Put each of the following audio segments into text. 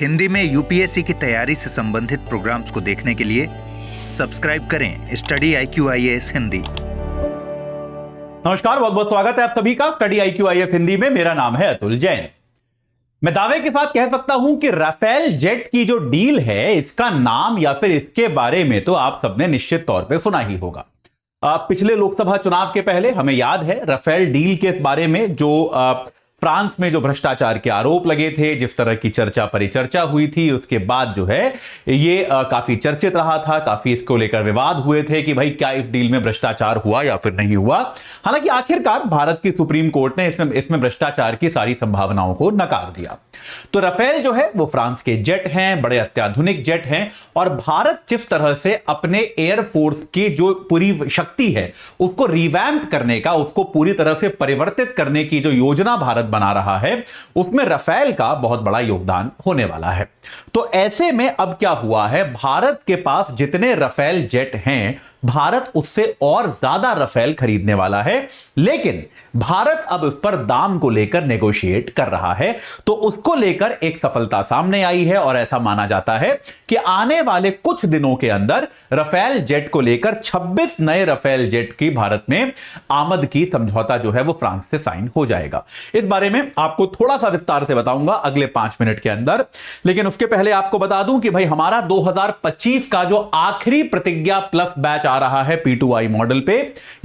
हिंदी में यूपीएससी की तैयारी से संबंधित प्रोग्राम्स को देखने के लिए सब्सक्राइब करें स्टडी IQ-IAS हिंदी। नमस्कार, बहुत बहुत स्वागत है आप सभी का स्टडी IQ-IAS हिंदी में। मेरा नाम है अतुल जैन। मैं दावे के साथ कह सकता हूं कि राफेल जेट की जो डील है, इसका नाम या फिर इसके बारे में तो आप सबने निश्चित तौर पे सुना ही होगा। पिछले लोकसभा चुनाव के पहले हमें याद है राफेल डील के बारे में जो फ्रांस में जो भ्रष्टाचार के आरोप लगे थे, जिस तरह की चर्चा परिचर्चा हुई थी, उसके बाद जो है ये काफी चर्चित रहा था। काफी इसको लेकर विवाद हुए थे कि भाई क्या इस डील में भ्रष्टाचार हुआ या फिर नहीं हुआ। हालांकि आखिरकार भारत की सुप्रीम कोर्ट ने इसमें भ्रष्टाचार की सारी संभावनाओं को नकार दिया। तो राफेल जो है वो फ्रांस के जेट हैं, बड़े अत्याधुनिक जेट हैं, और भारत जिस तरह से अपने एयरफोर्स की जो पूरी शक्ति है उसको रिवैम्प करने का, उसको पूरी तरह से परिवर्तित करने की जो योजना भारत बना रहा है, उसमें राफेल का बहुत बड़ा योगदान होने वाला है। तो ऐसे में अब क्या हुआ है, भारत के पास जितने राफेल जेट हैं, भारत उससे और ज्यादा राफेल खरीदने वाला है। लेकिन भारत अब उस पर दाम को लेकर नेगोशिएट कर रहा है। तो उसको लेकर एक सफलता सामने आई है और ऐसा माना जाता है कि आने वाले कुछ दिनों के अंदर राफेल जेट को लेकर 26 नए राफेल जेट की भारत में आमद की समझौता जो है वो फ्रांस से साइन हो जाएगा। इस बारे में आपको थोड़ा सा विस्तार से बताऊंगा अगले 5 मिनट के अंदर। लेकिन उसके पहले आपको बता दूं कि भाई हमारा 2025 का जो आखिरी प्रतिज्ञा प्लस बैच आ रहा है P2I मॉडल पे,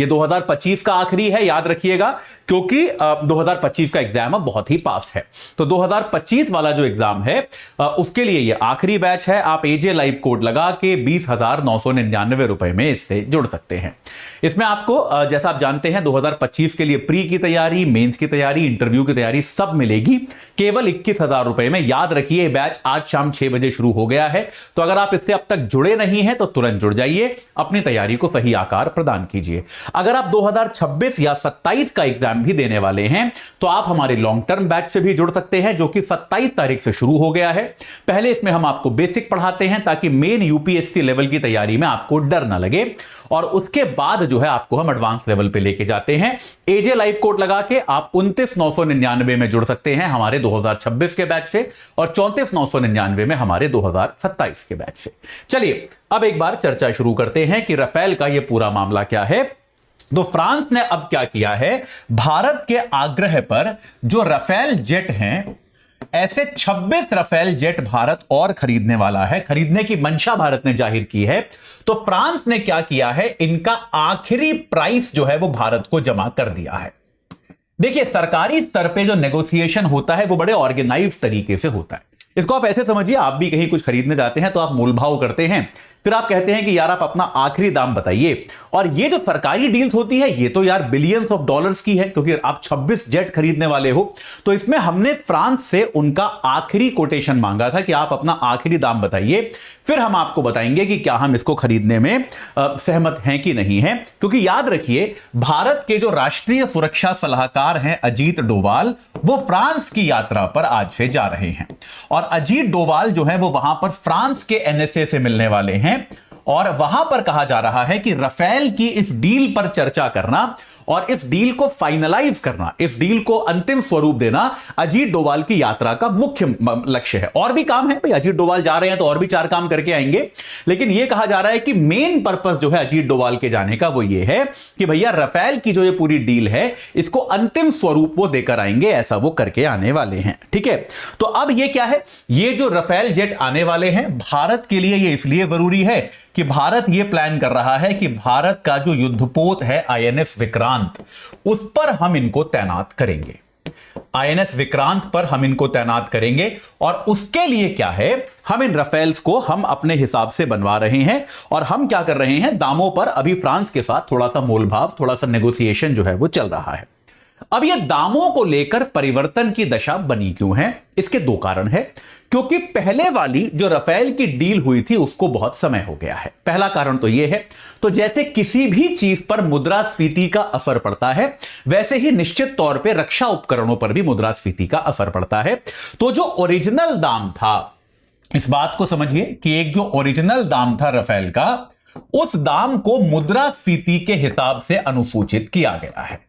ये 2025 का आखिरी है, याद रखिएगा, क्योंकि 2025 का एग्जाम अब बहुत ही पास है। तो 2025 वाला जो एग्जाम है उसके लिए ये आखिरी बैच है। आप एजे लाइव कोड लगा के 20,999 रुपए में इससे जुड़ सकते हैं। इसमें आपको जैसा आप जानते हैं 2025 के लिए प्री की तैयारी, मेंस की तैयारी, इंटरव्यू की तैयारी सब मिलेगी केवल 21,000 रुपए में। याद रखिए बैच आज शाम 6 बजे शुरू हो गया है। तो अगर आप इससे अब तक जुड़े नहीं हैं तो तुरंत जुड़ जाइए, अपनी तैयारी को सही आकार प्रदान कीजिए। अगर आप 2026 या 27 का एग्जाम भी देने वाले हैं तो आप हमारे लॉन्ग टर्म बैच से भी जुड़ सकते हैं, जो कि 27 तारीख से शुरू हो गया है। पहले इसमें हम आपको बेसिक पढ़ाते हैं ताकि मेन यूपीएससी लेवल की तैयारी में आपको डर ना लगे, और उसके बाद जो है आपको हम एडवांस लेवल पे लेके जाते हैं। एजे लाइव कोड लगा के आप 29,999 में जुड़ सकते हैं हमारे 2026 के बैच से, और 34,999 में हमारे 2027 के बैच से। चलिए अब एक बार चर्चा शुरू करते हैं कि राफेल का यह पूरा मामला क्या है। तो फ्रांस ने अब क्या किया है, भारत के आग्रह पर जो राफेल जेट हैं, ऐसे 26 राफेल जेट भारत और खरीदने वाला है। खरीदने की मंशा भारत ने जाहिर की है। तो फ्रांस ने क्या किया है, इनका आखिरी प्राइस जो है वो भारत को जमा कर दिया है। देखिए, सरकारी स्तर पे जो नेगोशिएशन होता है वो बड़े ऑर्गेनाइज तरीके से होता है। इसको आप ऐसे समझिए, आप भी कहीं कुछ खरीदने जाते हैं तो आप मोल भाव करते हैं, फिर आप कहते हैं कि यार आप अपना आखिरी दाम बताइए। और ये जो सरकारी डील्स होती है ये तो यार बिलियंस ऑफ डॉलर्स की है, क्योंकि आप 26 जेट खरीदने वाले हो। तो इसमें हमने फ्रांस से उनका आखिरी कोटेशन मांगा था कि आप अपना आखिरी दाम बताइए, फिर हम आपको बताएंगे कि क्या हम इसको खरीदने में सहमत हैं कि नहीं है। क्योंकि याद रखिए, भारत के जो राष्ट्रीय सुरक्षा सलाहकार हैं अजीत डोवाल, वो फ्रांस की यात्रा पर आज से जा रहे हैं। और अजीत डोवाल जो है वो वहां पर फ्रांस के NSA से मिलने वाले हैं, और वहां पर कहा जा रहा है कि राफेल की इस डील पर चर्चा करना और इस डील को फाइनलाइज करना, इस डील को अंतिम स्वरूप देना अजीत डोवाल की यात्रा का मुख्य लक्ष्य है। और भी काम है भाई, अजीत डोवाल जा रहे हैं तो और भी 4 काम करके आएंगे, लेकिन यह कहा जा रहा है कि मेन पर्पस जो है अजीत डोवाल के जाने का वो ये है कि भैया राफेल की जो ये पूरी डील है इसको अंतिम स्वरूप वो देकर आएंगे, ऐसा वो करके आने वाले हैं। ठीक है, तो अब ये क्या है, ये जो राफेल जेट आने वाले हैं भारत के लिए ये इसलिए जरूरी है कि भारत यह प्लान कर रहा है कि भारत का जो युद्धपोत है INS विक्रांत, उस पर हम इनको तैनात करेंगे। INS विक्रांत पर हम इनको तैनात करेंगे, और उसके लिए क्या है, हम इन राफेल्स को हम अपने हिसाब से बनवा रहे हैं। और हम क्या कर रहे हैं, दामों पर अभी फ्रांस के साथ थोड़ा सा मोलभाव, थोड़ा सा नेगोशिएशन जो है वो चल रहा है। अब ये दामों को लेकर परिवर्तन की दशा बनी क्यों है, इसके 2 कारण है। क्योंकि पहले वाली जो राफेल की डील हुई थी उसको बहुत समय हो गया है, पहला कारण तो यह है। तो जैसे किसी भी चीज पर मुद्रास्फीति का असर पड़ता है, वैसे ही निश्चित तौर पे रक्षा उपकरणों पर भी मुद्रास्फीति का असर पड़ता है। तो जो ओरिजिनल दाम था, इस बात को समझिए कि एक जो ओरिजिनल दाम था राफेल का, उस दाम को मुद्रास्फीति के हिसाब से अनुसूचित किया गया है।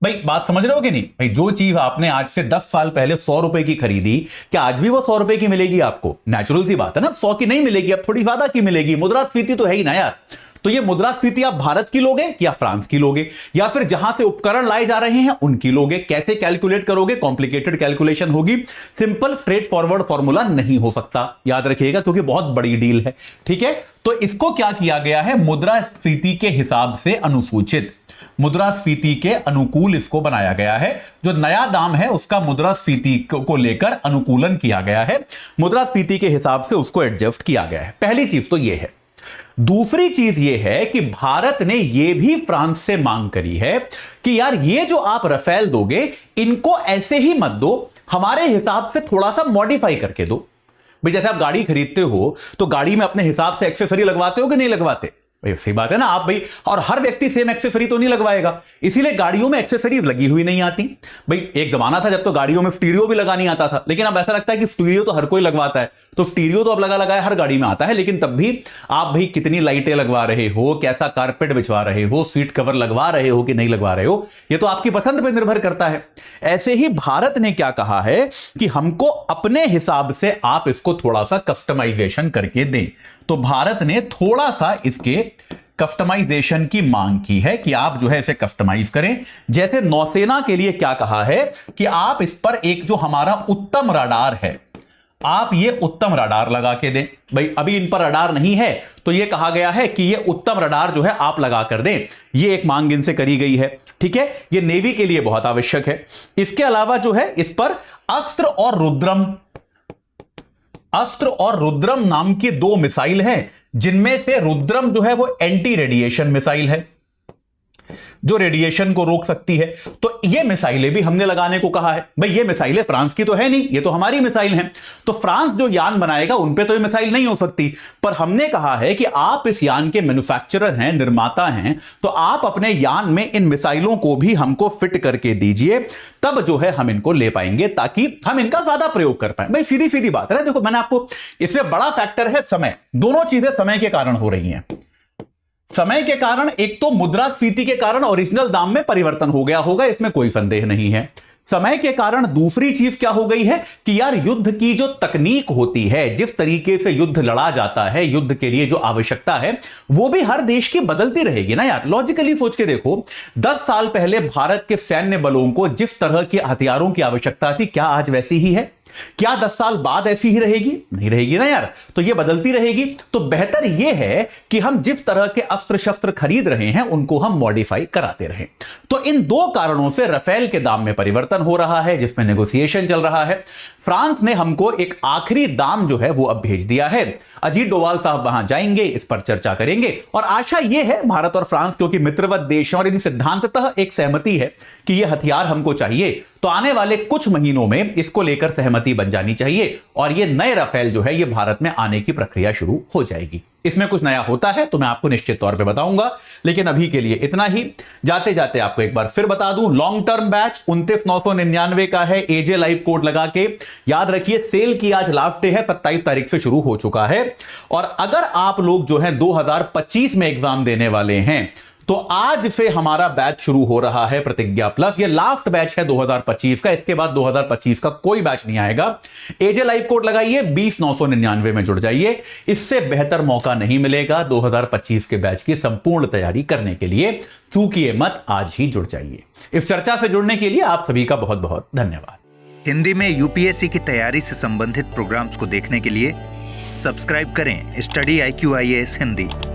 भाई बात समझ रहे हो कि नहीं भाई? जो चीज आपने आज से 10 साल पहले 100 रुपए की खरीदी, क्या आज भी वो 100 रुपए की मिलेगी आपको? नेचुरल सी बात है ना, 100 की नहीं मिलेगी, अब थोड़ी ज्यादा की मिलेगी। मुद्रास्फीति तो है ही ना यार। तो ये मुद्रास्फीति आप भारत की लोगे या फ्रांस की लोगे, या फिर जहां से उपकरण लाए जा रहे हैं उनकी लोगे? कैसे कैलकुलेट करोगे? कॉम्प्लिकेटेड कैलकुलेशन होगी, सिंपल स्ट्रेट फॉरवर्ड फॉर्मूला नहीं हो सकता, याद रखिएगा, क्योंकि बहुत बड़ी डील है। ठीक है, तो इसको क्या किया गया है, मुद्रास्फीति के हिसाब से अनुसूचित, मुद्रास्फीति के अनुकूल इसको बनाया गया है। जो नया दाम है उसका मुद्रास्फीति को लेकर अनुकूलन किया गया है, मुद्रास्फीति के हिसाब से उसको एडजस्ट किया गया है। पहली चीज तो यह है। दूसरी चीज यह है कि भारत ने यह भी फ्रांस से मांग करी है कि यार ये जो आप रफेल दोगे इनको ऐसे ही मत दो, हमारे हिसाब से थोड़ा सा मॉडिफाई करके दो। भाई जैसे आप गाड़ी खरीदते हो तो गाड़ी में अपने हिसाब से एक्सेसरी लगवाते हो कि नहीं लगवाते? सही बात है ना आप भाई। और हर व्यक्ति सेम एक्सेसरी तो नहीं लगवाएगा, इसीलिए गाड़ियों में एक्सेसरीज लगी हुई नहीं आती। भाई एक जमाना था जब तो गाड़ियों में स्टीरियो भी लगा नहीं आता था, लेकिन अब ऐसा लगता है कि स्टीरियो तो हर कोई लगवाता है। तो स्टीरियो तो अब लगा लगाया हर गाड़ी में आता है, लेकिन तब भी आप भाई कितनी लाइटें लगवा रहे हो, कैसा कारपेट बिछवा रहे हो, सीट कवर लगवा रहे हो कि नहीं लगवा रहे हो, यह तो आपकी पसंद पर निर्भर करता है। ऐसे ही भारत ने क्या कहा है कि हमको अपने हिसाब से आप इसको थोड़ा सा कस्टमाइजेशन करके दें। तो भारत ने थोड़ा सा इसके कस्टमाइजेशन की मांग की है कि आप जो है इसे कस्टमाइज करें। जैसे नौसेना के लिए क्या कहा है कि आप इस पर एक जो हमारा उत्तम रडार है, आप ये उत्तम रडार लगा के दें। भाई अभी इन पर रडार नहीं है, तो ये कहा गया है कि ये उत्तम रडार जो है आप लगा कर दें। ये एक मांग इनसे करी गई है। ठीक है, ये नेवी के लिए बहुत आवश्यक है। इसके अलावा जो है इस पर अस्त्र और रुद्रम नाम की 2 मिसाइल हैं, जिनमें से रुद्रम जो है वो एंटी रेडिएशन मिसाइल है, जो रेडिएशन को रोक सकती है। तो ये मिसाइलें भी हमने लगाने को कहा है। भाई ये मिसाइलें फ्रांस की तो है नहीं, ये तो हमारी मिसाइल हैं। तो फ्रांस जो यान बनाएगा उन पे तो ये मिसाइल नहीं हो सकती, पर हमने कहा है कि आप इस यान के मैन्युफैक्चरर हैं, निर्माता हैं, तो आप अपने यान में इन मिसाइलों को भी हमको फिट करके दीजिए, तब जो है हम इनको ले पाएंगे, ताकि हम इनका ज्यादा प्रयोग कर पाए। भाई सीधी सीधी बात है। देखो मैंने आपको, इसमें बड़ा फैक्टर है समय। दोनों चीजें समय के कारण हो रही हैं। समय के कारण, एक तो मुद्रास्फीति के कारण ओरिजिनल दाम में परिवर्तन हो गया होगा, इसमें कोई संदेह नहीं है। समय के कारण दूसरी चीज क्या हो गई है कि यार युद्ध की जो तकनीक होती है, जिस तरीके से युद्ध लड़ा जाता है, युद्ध के लिए जो आवश्यकता है, वो भी हर देश की बदलती रहेगी ना यार। लॉजिकली सोच के देखो, 10 साल पहले भारत के सैन्य बलों को जिस तरह के हथियारों की आवश्यकता थी, क्या आज वैसी ही है? क्या 10 साल बाद ऐसी ही रहेगी? नहीं रहेगी ना यार। तो ये बदलती रहेगी। तो बेहतर यह है कि हम जिस तरह के अस्त्र शस्त्र खरीद रहे हैं उनको हम मॉडिफाई कराते रहें। तो इन 2 कारणों से रफेल के दाम में परिवर्तन हो रहा है, जिसमें नेगोशिएशन चल रहा है। फ्रांस ने हमको एक आखिरी दाम जो है वो अब भेज दिया है। अजीत डोवाल साहब वहां जाएंगे, इस पर चर्चा करेंगे, और आशा यह है भारत और फ्रांस क्योंकि मित्रवत देश हैं और इन सिद्धांततः एक सहमति है कि यह हथियार हमको चाहिए, तो आने वाले कुछ महीनों में इसको लेकर सहमति बन जानी चाहिए और ये नए रफेल जो है ये भारत में आने की प्रक्रिया शुरू हो जाएगी। इसमें कुछ नया होता है तो मैं आपको निश्चित तौर पे बताऊंगा, लेकिन अभी के लिए इतना ही। जाते जाते आपको एक बार फिर बता दूं, लॉन्ग टर्म बैच 29,999 का है, एजे लाइव कोड लगा के। याद रखिए सेल की आज लास्ट डे है, 27 तारीख से शुरू हो चुका है। और अगर आप लोग जो है 2025 में एग्जाम देने वाले हैं तो आज से हमारा बैच शुरू हो रहा है प्रतिज्ञा प्लस। ये लास्ट बैच है 2025 का, इसके बाद 2025 का कोई बैच नहीं आएगा। एजे लाइव कोड लगाइए, 20,999 में जुड़ जाइए। इससे बेहतर मौका नहीं मिलेगा 2025 के बैच की संपूर्ण तैयारी करने के लिए। चूकिए मत, आज ही जुड़ जाइए। इस चर्चा से जुड़ने के लिए आप सभी का बहुत बहुत धन्यवाद। हिंदी में यूपीएससी की तैयारी से संबंधित प्रोग्राम्स को देखने के लिए सब्सक्राइब करें स्टडी IQ IAS हिंदी।